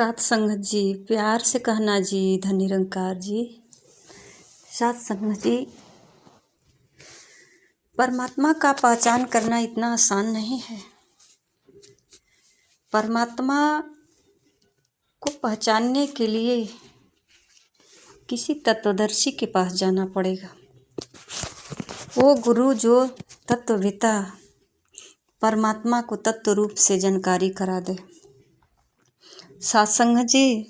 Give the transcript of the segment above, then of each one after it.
सात संगत जी, प्यार से कहना जी, धन निरंकार जी। सात संगत जी, परमात्मा का पहचान करना इतना आसान नहीं है। परमात्मा को पहचानने के लिए किसी तत्वदर्शी के पास जाना पड़ेगा। वो गुरु जो तत्ववेता परमात्मा को तत्व रूप से जानकारी करा दे। सात संगत जी,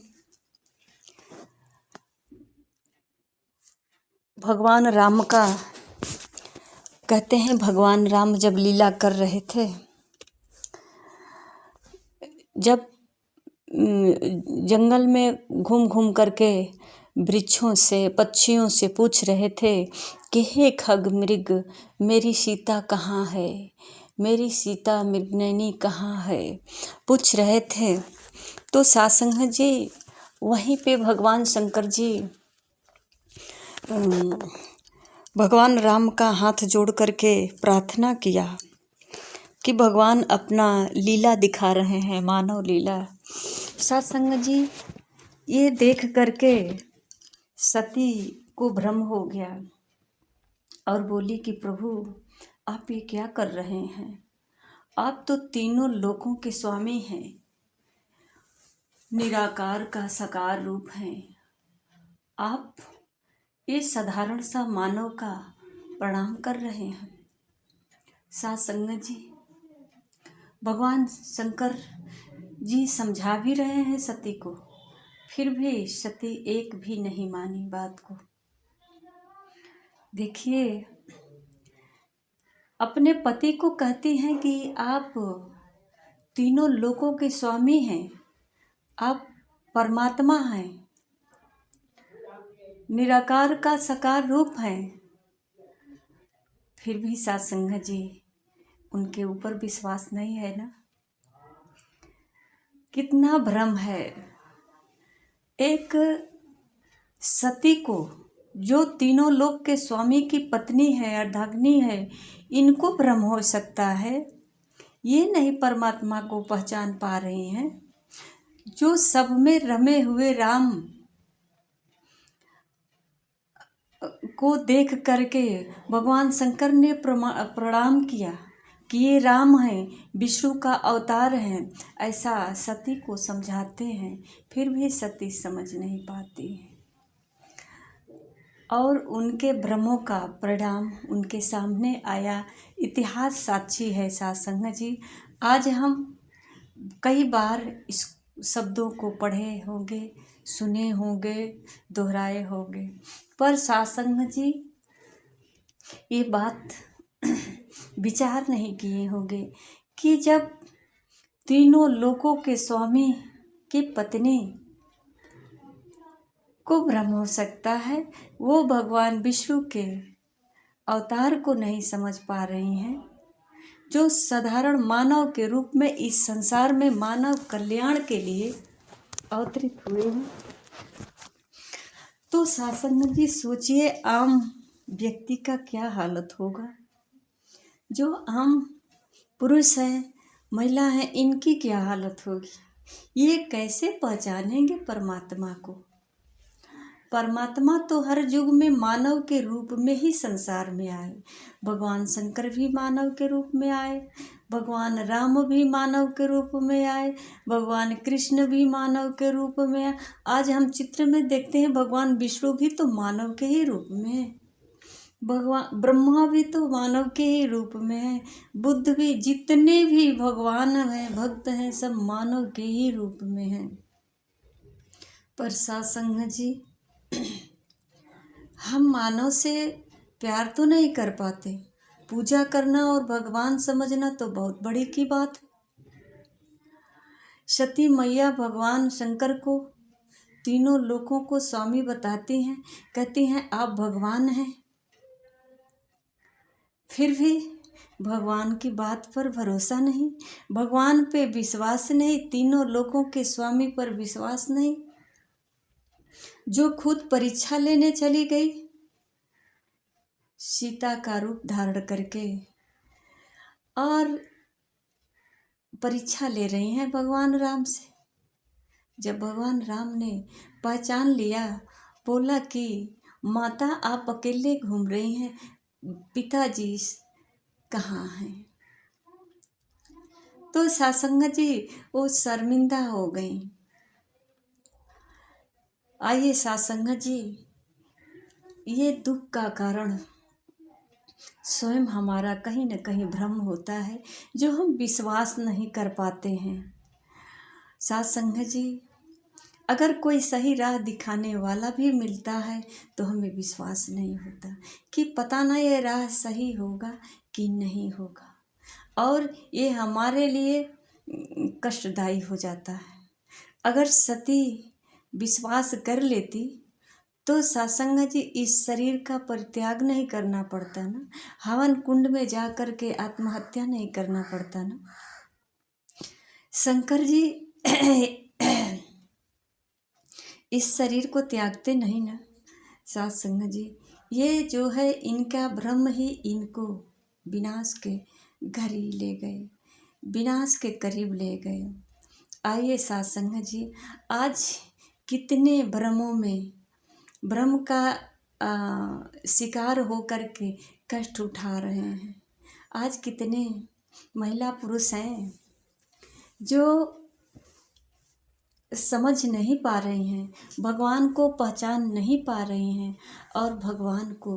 भगवान राम का कहते हैं, भगवान राम जब लीला कर रहे थे, जब जंगल में घूम घूम करके वृक्षों से पक्षियों से पूछ रहे थे कि हे खग मृग, मेरी सीता कहाँ है, मेरी सीता मृगनयनी कहाँ है, पूछ रहे थे। तो सासंग जी, वहीं पे भगवान शंकर जी भगवान राम का हाथ जोड़ करके प्रार्थना किया कि भगवान अपना लीला दिखा रहे हैं, मानव लीला। सत्संग जी, ये देख करके सती को भ्रम हो गया और बोली कि प्रभु आप ये क्या कर रहे हैं, आप तो तीनों लोकों के स्वामी हैं, निराकार का साकार रूप हैं, आप ये साधारण सा मानव का प्रणाम कर रहे हैं। सात संगत जी, भगवान शंकर जी समझा भी रहे हैं सती को, फिर भी सती एक भी नहीं मानी बात को। देखिए, अपने पति को कहती हैं कि आप तीनों लोकों के स्वामी हैं, आप परमात्मा हैं, निराकार का साकार रूप हैं, फिर भी सात संगत जी उनके ऊपर विश्वास नहीं है ना। कितना भ्रम है। एक सती को जो तीनों लोक के स्वामी की पत्नी है, अर्धांगिनी है, इनको भ्रम हो सकता है, ये नहीं परमात्मा को पहचान पा रही हैं। जो सब में रमे हुए राम को देख करके भगवान शंकर ने प्रणाम किया कि ये राम हैं, विष्णु का अवतार हैं, ऐसा सती को समझाते हैं, फिर भी सती समझ नहीं पाती है और उनके भ्रमों का परिणाम उनके सामने आया। इतिहास साक्षी है सत्संग जी। आज हम कई बार इस शब्दों को पढ़े होंगे, सुने होंगे, दोहराए होंगे, पर सत्संग जी ये बात विचार नहीं किए होंगे कि जब तीनों लोकों के स्वामी की पत्नी को भ्रम हो सकता है, वो भगवान विष्णु के अवतार को नहीं समझ पा रही हैं, जो साधारण मानव के रूप में इस संसार में मानव कल्याण के लिए अवतरित हुए हैं। तो सत्संग जी सोचिए, आम व्यक्ति का क्या हालत होगा, जो आम पुरुष हैं, महिला हैं, इनकी क्या हालत होगी। ये कैसे पहचानेंगे परमात्मा को। परमात्मा तो हर युग में मानव के रूप में ही संसार में आए। भगवान शंकर भी मानव के रूप में आए, भगवान राम भी मानव के रूप में आए, भगवान कृष्ण भी मानव के रूप में आए। आज हम चित्र में देखते हैं भगवान विष्णु भी तो मानव के ही रूप में है, भगवान ब्रह्मा भी तो मानव के ही रूप में है, बुद्ध भी, जितने भी भगवान हैं, भक्त हैं, सब मानव के ही रूप में हैं। पर सत्संग जी, हम मानव से प्यार तो नहीं कर पाते। पूजा करना और भगवान समझना तो बहुत बड़ी की बात है। सती मैया भगवान शंकर को तीनों लोकों को स्वामी बताती हैं, कहती हैं आप भगवान हैं, फिर भी भगवान की बात पर भरोसा नहीं, भगवान पे विश्वास नहीं, तीनों लोकों के स्वामी पर विश्वास नहीं। जो खुद परीक्षा लेने चली गई सीता का रूप धारण करके और परीक्षा ले रही हैं भगवान राम से, जब भगवान राम ने पहचान लिया, बोला कि माता आप अकेले घूम रही हैं, पिताजी कहाँ हैं? तो सासंगा जी वो शर्मिंदा हो गई। आइए सासंगा जी, ये दुख का कारण स्वयं हमारा कहीं न कहीं भ्रम होता है, जो हम विश्वास नहीं कर पाते हैं। सासंगा जी, अगर कोई सही राह दिखाने वाला भी मिलता है तो हमें विश्वास नहीं होता कि पता ना ये राह सही होगा कि नहीं होगा, और ये हमारे लिए कष्टदायी हो जाता है। अगर सती विश्वास कर लेती तो सासंगा जी इस शरीर का परित्याग नहीं करना पड़ता ना, हवन कुंड में जा कर के आत्महत्या नहीं करना पड़ता ना। शंकर जी इस शरीर को त्यागते नहीं ना सासंगा जी, ये जो है इनका ब्रह्म ही इनको विनाश के घर ही ले गए, विनाश के करीब ले गए। आइए सासंगा जी, आज कितने भ्रमों में भ्रम का शिकार हो कर के कष्ट उठा रहे हैं। आज कितने महिला पुरुष हैं जो समझ नहीं पा रहे हैं, भगवान को पहचान नहीं पा रहे हैं, और भगवान को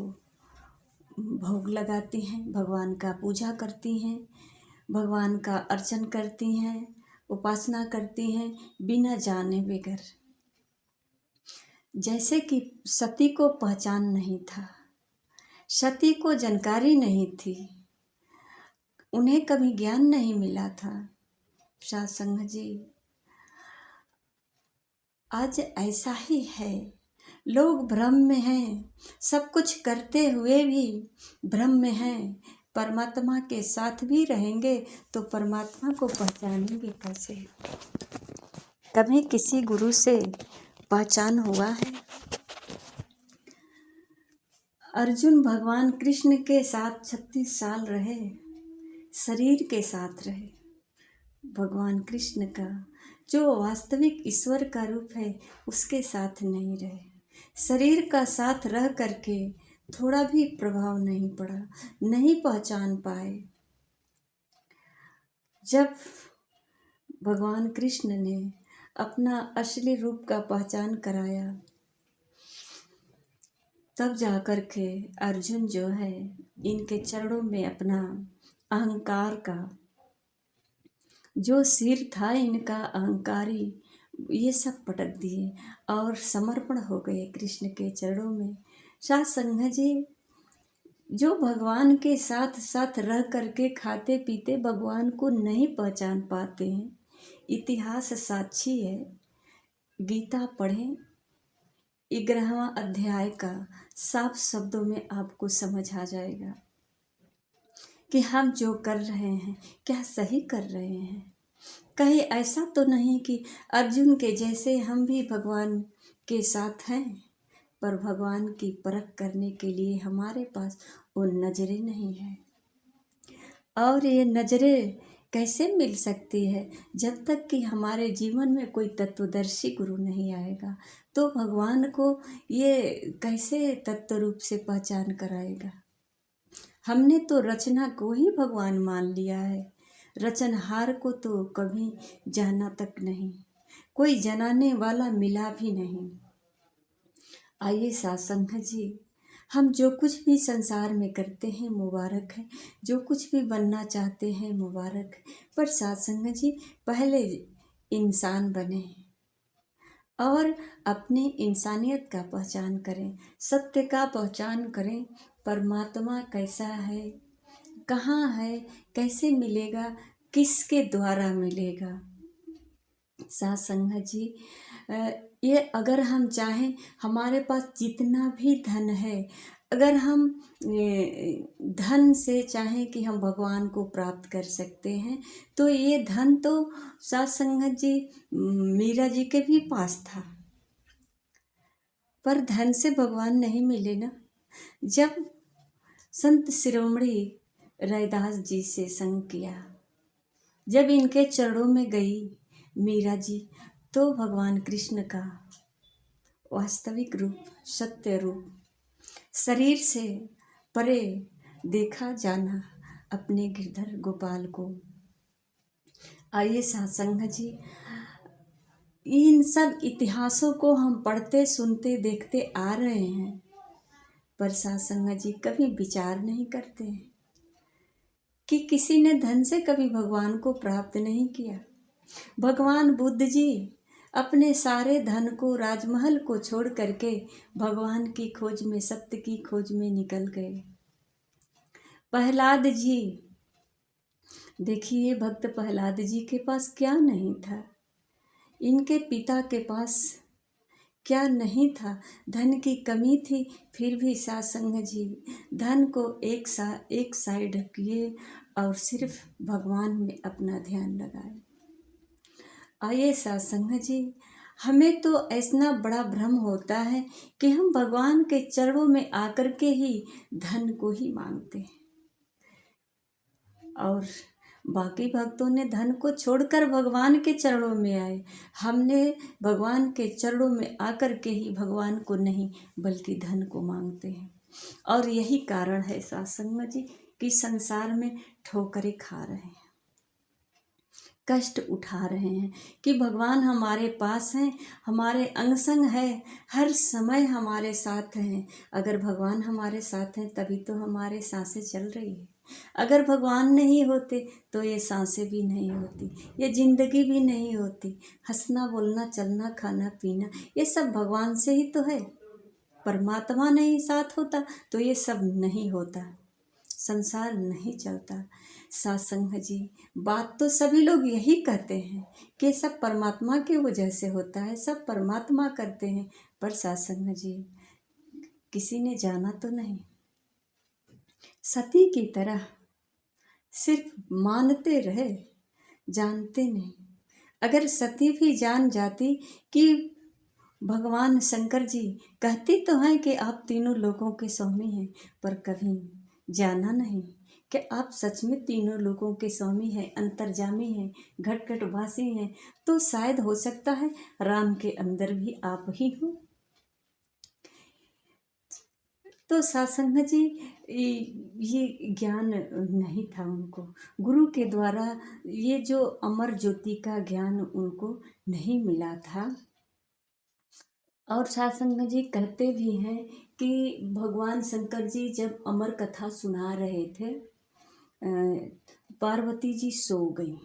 भोग लगाती हैं, भगवान का पूजा करती हैं, भगवान का अर्चन करती हैं, उपासना करती हैं बिना जाने बगैर। जैसे कि सती को पहचान नहीं था, सती को जानकारी नहीं थी, उन्हें कभी ज्ञान नहीं मिला था। सासंगा जी, आज ऐसा ही है, लोग भ्रम में हैं, सब कुछ करते हुए भी भ्रम में हैं। परमात्मा के साथ भी रहेंगे तो परमात्मा को पहचानेंगे कैसे? कभी किसी गुरु से पहचान हुआ है? अर्जुन भगवान कृष्ण के साथ 36 साल रहे, शरीर के साथ रहे। भगवान कृष्ण का जो वास्तविक ईश्वर का रूप है उसके साथ नहीं रहे, शरीर का साथ रह करके थोड़ा भी प्रभाव नहीं पड़ा, नहीं पहचान पाए। जब भगवान कृष्ण ने अपना असली रूप का पहचान कराया, तब जाकर के अर्जुन जो है इनके चरणों में अपना अहंकार का जो सिर था, इनका अहंकारी, ये सब पटक दिए और समर्पण हो गए कृष्ण के चरणों में। सासंगा जी, जो भगवान के साथ साथ रह करके खाते पीते भगवान को नहीं पहचान पाते हैं, इतिहास साक्षी है। गीता पढ़ें, 11वां अध्याय का साफ शब्दों में आपको समझ आ जाएगा कि हम जो कर रहे हैं क्या सही कर रहे हैं। कहीं ऐसा तो नहीं कि अर्जुन के जैसे हम भी भगवान के साथ हैं, पर भगवान की परख करने के लिए हमारे पास वो नज़रें नहीं हैं। और ये नज़रें कैसे मिल सकती है? जब तक कि हमारे जीवन में कोई तत्वदर्शी गुरु नहीं आएगा तो भगवान को ये कैसे तत्व रूप से पहचान कराएगा। हमने तो रचना को ही भगवान मान लिया है, रचनहार को तो कभी जाना तक नहीं, कोई जनाने वाला मिला भी नहीं। आइए सासंगा जी, हम जो कुछ भी संसार में करते हैं मुबारक है, जो कुछ भी बनना चाहते हैं मुबारक है, पर सासंगा जी पहले इंसान बने और अपनी इंसानियत का पहचान करें, सत्य का पहचान करें। परमात्मा कैसा है, कहाँ है, कैसे मिलेगा, किसके द्वारा मिलेगा? सासंगा जी, ये अगर हम चाहें, हमारे पास जितना भी धन है, अगर हम धन से चाहें कि हम भगवान को प्राप्त कर सकते हैं, तो ये धन तो सासंगा जी मीरा जी के भी पास था, पर धन से भगवान नहीं मिले ना। जब संत शिरोमणि रैदास जी से संग किया, जब इनके चरणों में गई मीरा जी, तो भगवान कृष्ण का वास्तविक रूप, सत्य रूप, शरीर से परे देखा जाना अपने गिरधर गोपाल को। आइए सत्संग जी, इन सब इतिहासों को हम पढ़ते सुनते देखते आ रहे हैं, पर सत्संग जी कभी विचार नहीं करते हैं कि किसी ने धन से कभी भगवान को प्राप्त नहीं किया। भगवान बुद्ध जी अपने सारे धन को, राजमहल को छोड़ करके भगवान की खोज में, सत्य की खोज में निकल गए। प्रहलाद जी, देखिए भक्त प्रहलाद जी के पास क्या नहीं था, इनके पिता के पास क्या नहीं था, धन की कमी थी, फिर भी सत्संग जी धन को एक साइड किए और सिर्फ भगवान में अपना ध्यान लगाए। आइए सत्संग जी, हमें तो ऐसा बड़ा भ्रम होता है कि हम भगवान के चरणों में आकर के ही धन को ही मांगते हैं, और बाकी भक्तों ने धन को छोड़कर भगवान के चरणों में आए। हमने भगवान के चरणों में आकर के ही भगवान को नहीं बल्कि धन को मांगते हैं। और यही कारण है सत्संग जी कि संसार में ठोकरें खा रहे हैं, कष्ट उठा रहे हैं कि भगवान हमारे पास हैं, हमारे अंग संग है, हर समय हमारे साथ हैं। अगर भगवान हमारे साथ हैं तभी तो हमारे सांसें चल रही है। अगर भगवान नहीं होते तो ये सांसें भी नहीं होती, ये जिंदगी भी नहीं होती। हंसना बोलना चलना खाना पीना ये सब भगवान से ही तो है। परमात्मा नहीं साथ होता तो ये सब नहीं होता, संसार नहीं चलता। सत्संग जी, बात तो सभी लोग यही कहते हैं कि सब परमात्मा की वजह से होता है, सब परमात्मा करते हैं, पर सत्संग जी किसी ने जाना तो नहीं। सती की तरह सिर्फ मानते रहे, जानते नहीं। अगर सती भी जान जाती कि भगवान शंकर जी कहते तो हैं कि आप तीनों लोगों के स्वामी हैं, पर कभी जाना नहीं कि आप सच में तीनों लोगों के स्वामी हैं, अंतर्जामी हैं, घट घट वासी हैं, तो शायद हो सकता है राम के अंदर भी आप ही हो। तो सत्संग जी ये ज्ञान नहीं था उनको, गुरु के द्वारा ये जो अमर ज्योति का ज्ञान उनको नहीं मिला था। और सत्संग जी कहते भी हैं कि भगवान शंकर जी जब अमर कथा सुना रहे थे, पार्वती जी सो गई,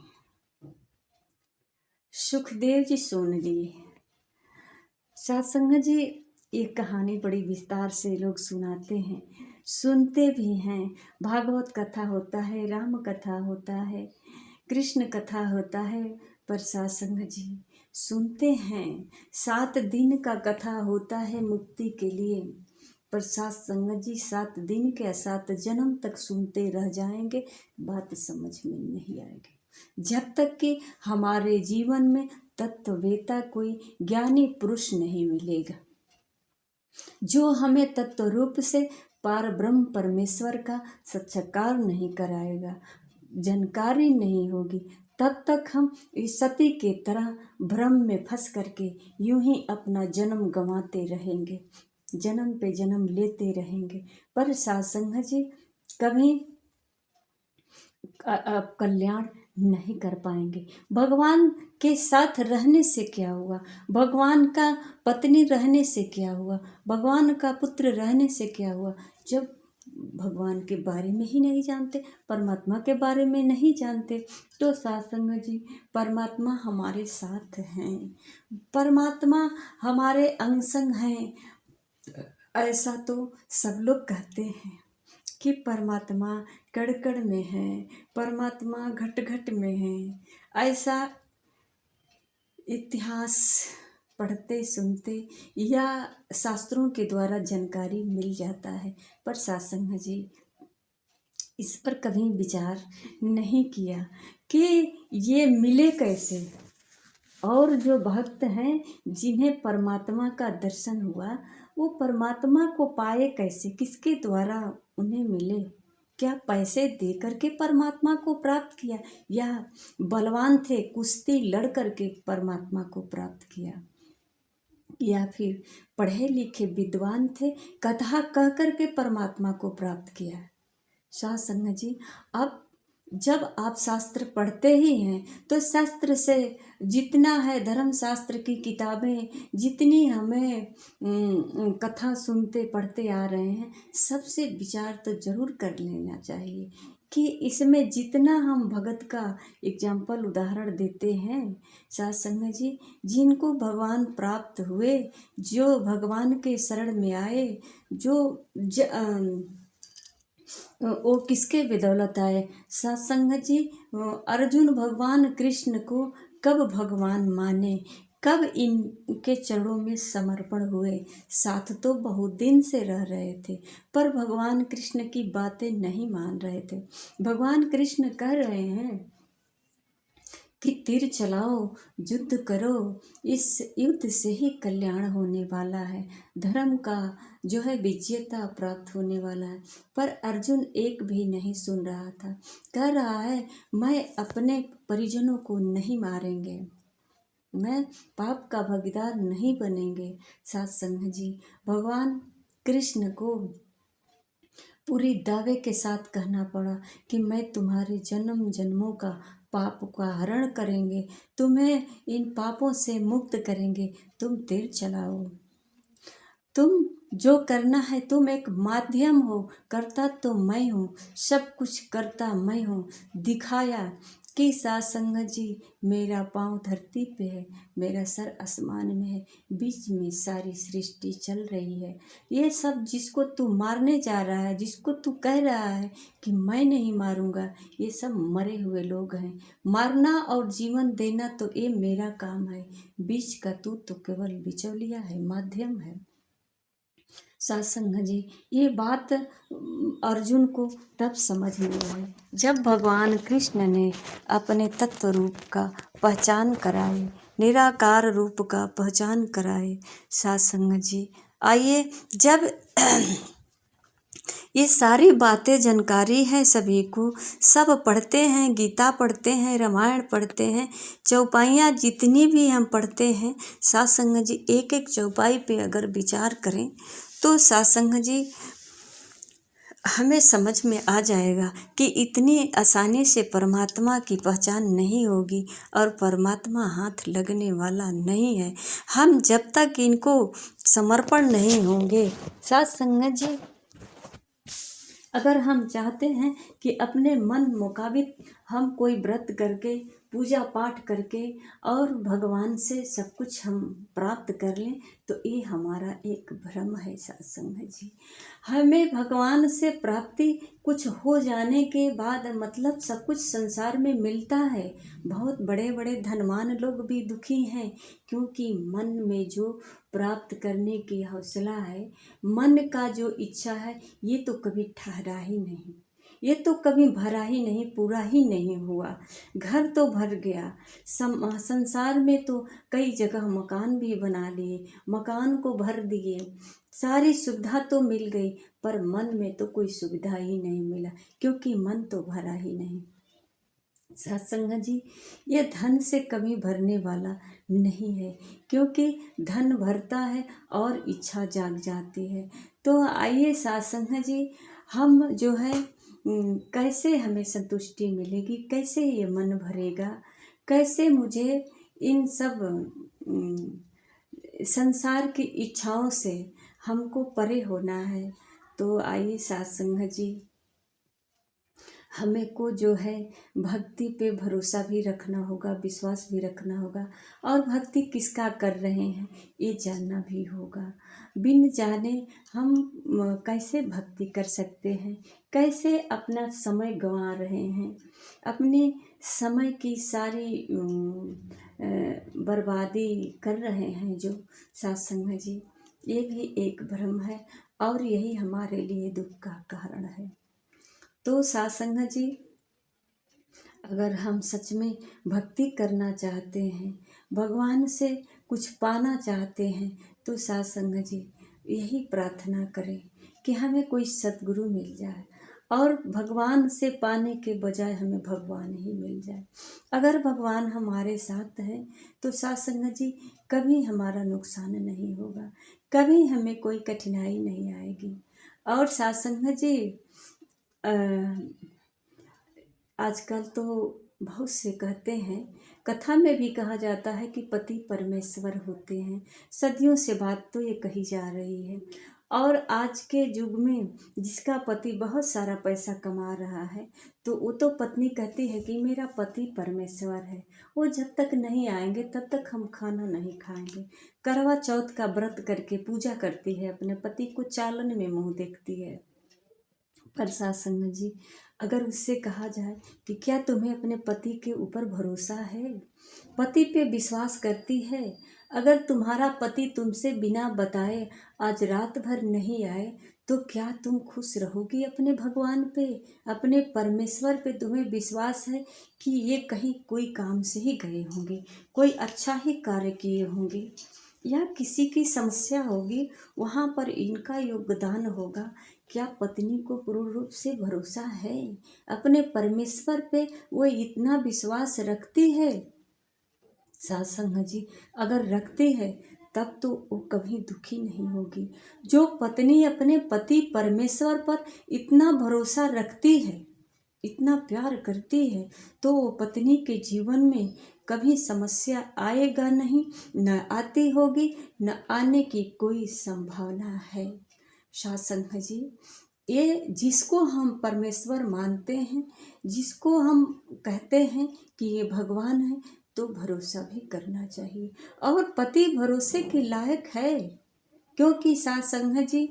सुखदेव जी सुन लिए। सत्संग जी ये कहानी बड़ी विस्तार से लोग सुनाते हैं, सुनते भी हैं। भागवत कथा होता है, राम कथा होता है, कृष्ण कथा होता है, पर सत्संग जी सुनते हैं। 7 दिन का कथा होता है मुक्ति के लिए, पर सत्संग जी 7 दिन के 7 जन्म तक सुनते रह जाएंगे, बात समझ में नहीं आएगी जब तक कि हमारे जीवन में तत्ववेता कोई ज्ञानी पुरुष नहीं मिलेगा जो हमें तत्व रूप से पार ब्रह्म परमेश्वर का साक्षात्कार नहीं कराएगा, जानकारी नहीं होगी, तब तक हम इस सती के तरह भ्रम में फंस करके यूं ही अपना जन्म गंवाते रहेंगे, जन्म पे जन्म लेते रहेंगे। पर सत्संग जी कभी कल्याण नहीं कर पाएंगे। भगवान के साथ रहने से क्या हुआ, भगवान का पत्नी रहने से क्या हुआ, भगवान का पुत्र रहने से क्या हुआ, जब भगवान के बारे में ही नहीं जानते, परमात्मा के बारे में नहीं जानते। तो सत्संग जी परमात्मा हमारे साथ हैं, परमात्मा हमारे अंग संग हैं, ऐसा तो सब लोग कहते हैं कि परमात्मा कण कण में है, परमात्मा घट घट में है। ऐसा इतिहास पढ़ते सुनते या शास्त्रों के द्वारा जानकारी मिल जाता है, पर सत्संग जी इस पर कभी विचार नहीं किया कि ये मिले कैसे। और जो भक्त हैं जिन्हें परमात्मा का दर्शन हुआ, वो परमात्मा को पाए कैसे, किसके द्वारा उन्हें मिले। क्या पैसे दे करके परमात्मा को प्राप्त किया, या बलवान थे कुश्ती लड़ करके परमात्मा को प्राप्त किया, या फिर पढ़े लिखे विद्वान थे कथा कह करके परमात्मा को प्राप्त किया। साध संगत जी, अब जब आप शास्त्र पढ़ते ही हैं तो शास्त्र से जितना है, धर्म शास्त्र की किताबें जितनी हमें कथा सुनते पढ़ते आ रहे हैं, सबसे विचार तो जरूर कर लेना चाहिए कि इसमें जितना हम भगत का एग्जाम्पल उदाहरण देते हैं। साध संगत जी, जिनको भगवान प्राप्त हुए, जो भगवान के शरण में आए, वो किसके बदौलत आए। सत्संग जी, अर्जुन भगवान कृष्ण को कब भगवान माने, कब इनके चरणों में समर्पण हुए। साथ तो बहुत दिन से रह रहे थे, पर भगवान कृष्ण की बातें नहीं मान रहे थे। भगवान कृष्ण कह रहे हैं कि तीर चलाओ, युद्ध करो, इस युद्ध से ही कल्याण होने वाला है, धर्म का जो है विजेता प्राप्त होने वाला है। पर अर्जुन एक भी नहीं सुन रहा था। कह रहा है, मैं अपने परिजनों को नहीं मारेंगे, मैं पाप का भागीदार नहीं बनेंगे। साथ संग जी, भगवान कृष्ण को पूरी दावे के साथ कहना पड़ा कि मैं तुम्हारे जन्म जन्मों का पाप का हरण करेंगे, तुम्हें इन पापों से मुक्त करेंगे। तुम तीर चलाओ, तुम जो करना है, तुम एक माध्यम हो, करता तो मैं हूँ, सब कुछ करता मैं हूँ। दिखाया कि साथ संगत जी, मेरा पाँव धरती पे है, मेरा सर आसमान में है, बीच में सारी सृष्टि चल रही है। ये सब जिसको तू मारने जा रहा है, जिसको तू कह रहा है कि मैं नहीं मारूंगा, ये सब मरे हुए लोग हैं। मारना और जीवन देना तो ये मेरा काम है, बीच का तू तो केवल बिचौलिया है, माध्यम है। सत्संग जी, ये बात अर्जुन को तब समझ में आई जब भगवान कृष्ण ने अपने तत्व रूप का पहचान कराई, निराकार रूप का पहचान कराए। सत्संग जी, आइए, जब ये सारी बातें जानकारी है सभी को, सब पढ़ते हैं, गीता पढ़ते हैं, रामायण पढ़ते हैं, चौपाइयाँ जितनी भी हम पढ़ते हैं, सत्संग जी, एक एक चौपाई पे अगर विचार करें तो सत्संग जी हमें समझ में आ जाएगा कि इतनी आसानी से परमात्मा की पहचान नहीं होगी और परमात्मा हाथ लगने वाला नहीं है। हम जब तक इनको समर्पण नहीं होंगे, सत्संग जी, अगर हम चाहते हैं कि अपने मन मुताबिक हम कोई व्रत करके, पूजा पाठ करके और भगवान से सब कुछ हम प्राप्त कर लें, तो ये हमारा एक भ्रम है। सत्संग जी, हमें भगवान से प्राप्ति कुछ हो जाने के बाद मतलब सब कुछ संसार में मिलता है। बहुत बड़े बड़े धनवान लोग भी दुखी हैं, क्योंकि मन में जो प्राप्त करने की हौसला है, मन का जो इच्छा है, ये तो कभी ठहरा ही नहीं, ये तो कभी भरा ही नहीं, पूरा ही नहीं हुआ। घर तो भर गया, संसार में तो कई जगह मकान भी बना लिए, मकान को भर दिए, सारी सुविधा तो मिल गई, पर मन में तो कोई सुविधा ही नहीं मिला, क्योंकि मन तो भरा ही नहीं। सत्संग जी, ये धन से कभी भरने वाला नहीं है, क्योंकि धन भरता है और इच्छा जाग जाती है। तो आइए सत्संग जी, हम जो है कैसे हमें संतुष्टि मिलेगी, कैसे ये मन भरेगा, कैसे मुझे इन सब संसार की इच्छाओं से हमको परे होना है। तो आइए सत्संग जी, हमें को जो है भक्ति पे भरोसा भी रखना होगा, विश्वास भी रखना होगा, और भक्ति किसका कर रहे हैं ये जानना भी होगा। बिन जाने हम कैसे भक्ति कर सकते हैं, कैसे अपना समय गंवा रहे हैं, अपने समय की सारी बर्बादी कर रहे हैं जो। सत्संग जी, ये भी एक भ्रम है और यही हमारे लिए दुख का कारण है। तो सत्संग जी, अगर हम सच में भक्ति करना चाहते हैं, भगवान से कुछ पाना चाहते हैं, तो सत्संग जी यही प्रार्थना करें कि हमें कोई सद्गुरु मिल जाए। और भगवान से पाने के बजाय हमें भगवान ही मिल जाए। अगर भगवान हमारे साथ है तो साथ संगत जी कभी हमारा नुकसान नहीं होगा, कभी हमें कोई कठिनाई नहीं आएगी। और साथ संगत जी अ, आजकल तो बहुत से कहते हैं, कथा में भी कहा जाता है कि पति परमेश्वर होते हैं। सदियों से बात तो ये कही जा रही है। और आज के युग में जिसका पति बहुत सारा पैसा कमा रहा है तो वो तो पत्नी कहती है कि मेरा पति परमेश्वर है, वो जब तक नहीं आएंगे तब तक हम खाना नहीं खाएंगे। करवा चौथ का व्रत करके पूजा करती है, अपने पति को चालन में मुंह देखती है। पर साथ संगत जी अगर उससे कहा जाए कि क्या तुम्हें अपने पति के ऊपर भरोसा है, पति पे विश्वास करती है? अगर तुम्हारा पति तुमसे बिना बताए आज रात भर नहीं आए तो क्या तुम खुश रहोगी अपने भगवान पे, अपने परमेश्वर पे? तुम्हें विश्वास है कि ये कहीं कोई काम से ही गए होंगे, कोई अच्छा ही कार्य किए होंगे, या किसी की समस्या होगी वहाँ पर इनका योगदान होगा। क्या पत्नी को पूर्ण रूप से भरोसा है अपने परमेश्वर पे? वो इतना विश्वास रखती है साथ संगत जी, अगर रखती है तब तो वो कभी दुखी नहीं होगी। जो पत्नी अपने पति परमेश्वर पर इतना भरोसा रखती है, इतना प्यार करती है, तो वो पत्नी के जीवन में कभी समस्या आएगा नहीं, न आती होगी, न आने की कोई संभावना है। शासन है जी, ये जिसको हम परमेश्वर मानते हैं, जिसको हम कहते हैं कि ये भगवान है, तो भरोसा भी करना चाहिए। और पति भरोसे के लायक है, क्योंकि साथ संगत जी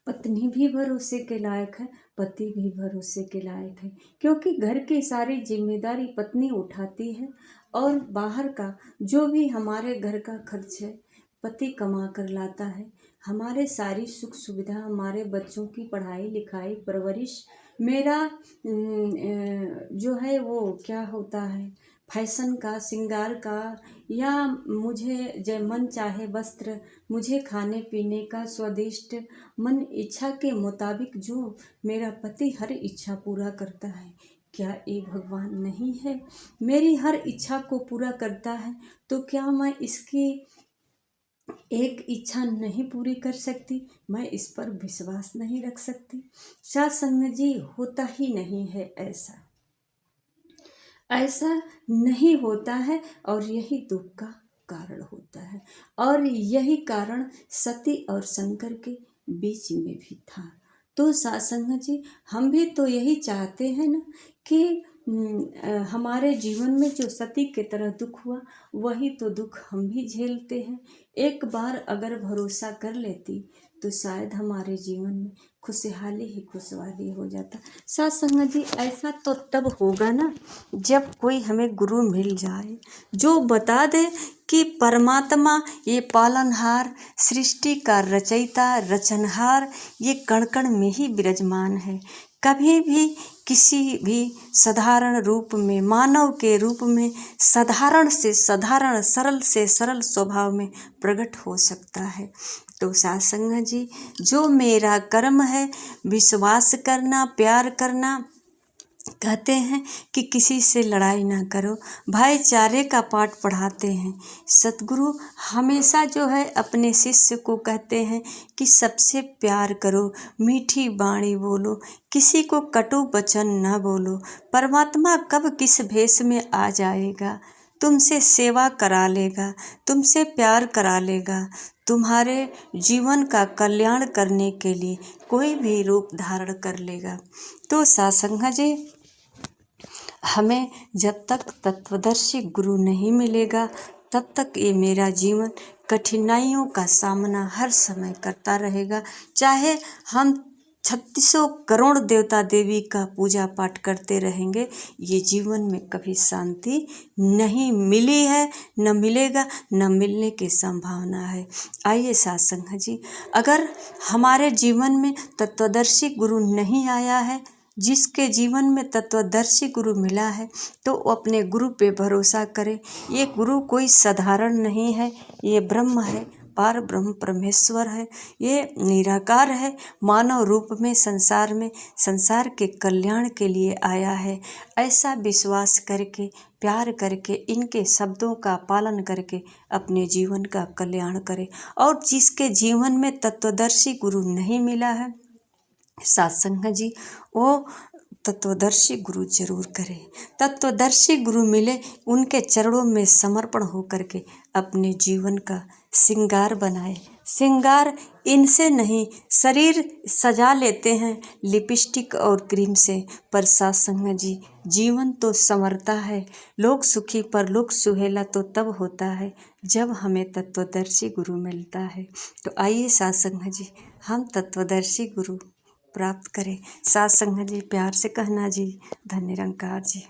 पत्नी भी भरोसे के लायक है, पति भी भरोसे के लायक है, क्योंकि घर की सारी जिम्मेदारी पत्नी उठाती है और बाहर का जो भी हमारे घर का खर्च है पति कमा कर लाता है। हमारे सारी सुख सुविधा, हमारे बच्चों की पढ़ाई लिखाई परवरिश, मेरा जो है वो क्या होता है फैशन का, श्रृंगार का, या मुझे जब मन चाहे वस्त्र, मुझे खाने पीने का स्वादिष्ट मन इच्छा के मुताबिक जो मेरा पति हर इच्छा पूरा करता है, क्या ये भगवान नहीं है? मेरी हर इच्छा को पूरा करता है तो क्या मैं इसकी एक इच्छा नहीं पूरी कर सकती? मैं इस पर विश्वास नहीं रख सकती? साथ संगत जी होता ही नहीं है ऐसा, ऐसा नहीं होता है और यही दुख का कारण होता है। और यही कारण सती और शंकर के बीच में भी था। तो साथ संगत जी हम भी तो यही चाहते हैं ना कि हमारे जीवन में जो सती के तरह दुख हुआ वही तो दुख हम भी झेलते हैं। एक बार अगर भरोसा कर लेती तो शायद हमारे जीवन में खुशहाली ही खुशहाली हो जाता। साथ संगत जी ऐसा तो तब होगा ना जब कोई हमें गुरु मिल जाए जो बता दे कि परमात्मा ये पालनहार, सृष्टि का रचयिता, रचनहार ये कण कण में ही विराजमान है। कभी भी किसी भी साधारण रूप में, मानव के रूप में, साधारण से साधारण, सरल से सरल स्वभाव में प्रकट हो सकता है। तो साथ संगत जी जो मेरा कर्म है विश्वास करना, प्यार करना, कहते हैं कि किसी से लड़ाई ना करो, भाईचारे का पाठ पढ़ाते हैं। सतगुरु हमेशा जो है अपने शिष्य को कहते हैं कि सबसे प्यार करो, मीठी बाणी बोलो, किसी को कटु वचन न बोलो। परमात्मा कब किस भेष में आ जाएगा, तुमसे सेवा करा लेगा, तुमसे प्यार करा लेगा, तुम्हारे जीवन का कल्याण करने के लिए कोई भी रूप धारण कर लेगा। तो सत्संग जी हमें जब तक तत्वदर्शी गुरु नहीं मिलेगा तब तक ये मेरा जीवन कठिनाइयों का सामना हर समय करता रहेगा। चाहे हम 3600 करोड़ देवता देवी का पूजा पाठ करते रहेंगे, ये जीवन में कभी शांति नहीं मिली है, न मिलेगा, न मिलने की संभावना है। आइए सत्संग जी, अगर हमारे जीवन में तत्वदर्शी गुरु नहीं आया है, जिसके जीवन में तत्वदर्शी गुरु मिला है तो अपने गुरु पे भरोसा करें। ये गुरु कोई साधारण नहीं है, ये ब्रह्म है, पार ब्रह्म परमेश्वर है, ये निराकार है, मानव रूप में संसार के कल्याण के लिए आया है। ऐसा विश्वास करके, प्यार करके, इनके शब्दों का पालन करके अपने जीवन का कल्याण करें। और जिसके जीवन में तत्वदर्शी गुरु नहीं मिला है सत्संग जी, वो तत्वदर्शी गुरु जरूर करें। तत्वदर्शी गुरु मिले, उनके चरणों में समर्पण होकर के अपने जीवन का श्रृंगार बनाए। श्रृंगार इनसे नहीं, शरीर सजा लेते हैं लिपस्टिक और क्रीम से, पर सत्संग जी जीवन तो संवरता है। लोग सुखी पर लोग सुहेला तो तब होता है जब हमें तत्वदर्शी गुरु मिलता है। तो आइए सत्संग जी हम तत्वदर्शी गुरु प्राप्त करें। सत्संग जी प्यार से कहना जी, धन्य निरंकार जी।